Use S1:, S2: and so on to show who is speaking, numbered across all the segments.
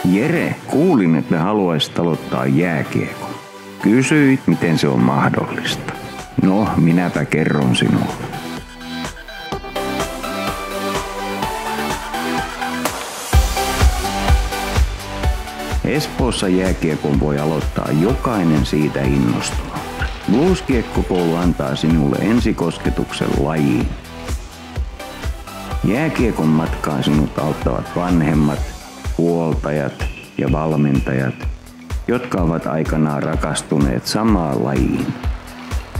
S1: Jere, kuulin, että haluaisit aloittaa jääkiekon. Kysyit, miten se on mahdollista. No, minäpä kerron sinulle. Espoossa jääkiekon voi aloittaa jokainen siitä innostunut. Blues-kiekkokoulu antaa sinulle ensikosketuksen lajiin. Jääkiekon matkaan sinut auttavat vanhemmat, huoltajat ja valmentajat, jotka ovat aikanaan rakastuneet samaan lajiin.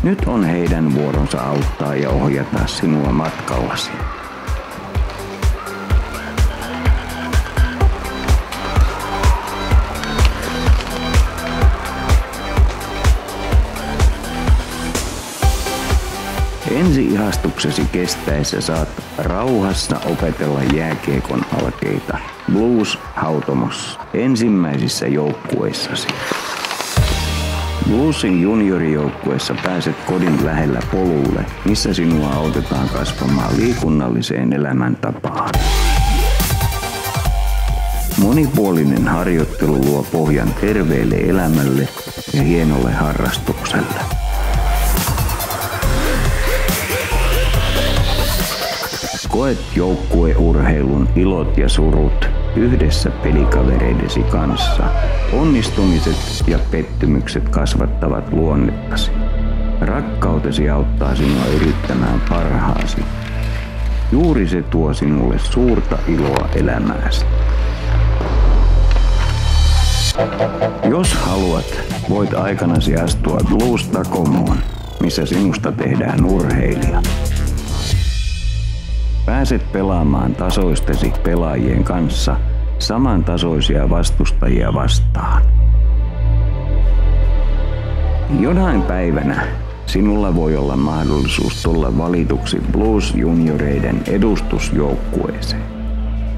S1: Nyt on heidän vuoronsa auttaa ja ohjata sinua matkallasi. Ensi-ihastuksesi kestäessä saat rauhassa opetella jääkiekon alkeita Blues-hautomossa ensimmäisissä joukkueissasi. Bluesin juniorijoukkueessa pääset kodin lähellä polulle, missä sinua autetaan kasvamaan liikunnalliseen elämäntapaan. Monipuolinen harjoittelu luo pohjan terveelle elämälle ja hienolle harrastukselle. Koet joukkueurheilun ilot ja surut yhdessä pelikavereidesi kanssa. Onnistumiset ja pettymykset kasvattavat luonnettasi. Rakkautesi auttaa sinua yrittämään parhaasi. Juuri se tuo sinulle suurta iloa elämääsi. Jos haluat, voit aikanasi astua Blues-takomoon, missä sinusta tehdään urheilija. Pääset pelaamaan tasoistesi pelaajien kanssa samantasoisia vastustajia vastaan. Jonain päivänä sinulla voi olla mahdollisuus tulla valituksi Blues-junioreiden edustusjoukkueeseen.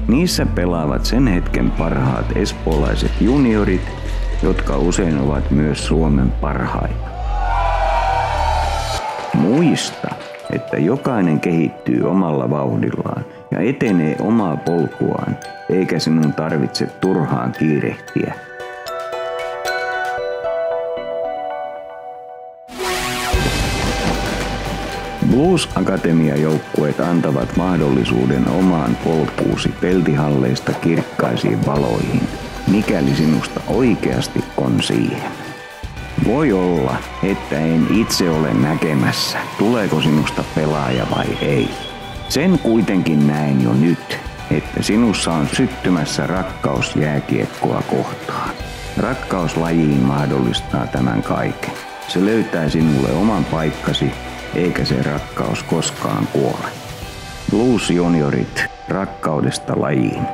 S1: Niissä pelaavat sen hetken parhaat espoolaiset juniorit, jotka usein ovat myös Suomen parhaita. Muista, että jokainen kehittyy omalla vauhdillaan ja etenee omaa polkuaan, eikä sinun tarvitse turhaan kiirehtiä. Blues-akatemia-joukkueet antavat mahdollisuuden omaan polkuusi peltihalleista kirkkaisiin valoihin, mikäli sinusta oikeasti on siihen. Voi olla, että en itse ole näkemässä, tuleeko sinusta pelaaja vai ei. Sen kuitenkin näen jo nyt, että sinussa on syttymässä rakkaus jääkiekkoa kohtaan. Rakkaus lajiin mahdollistaa tämän kaiken. Se löytää sinulle oman paikkasi, eikä se rakkaus koskaan kuole. Blues juniorit, rakkaudesta lajiin.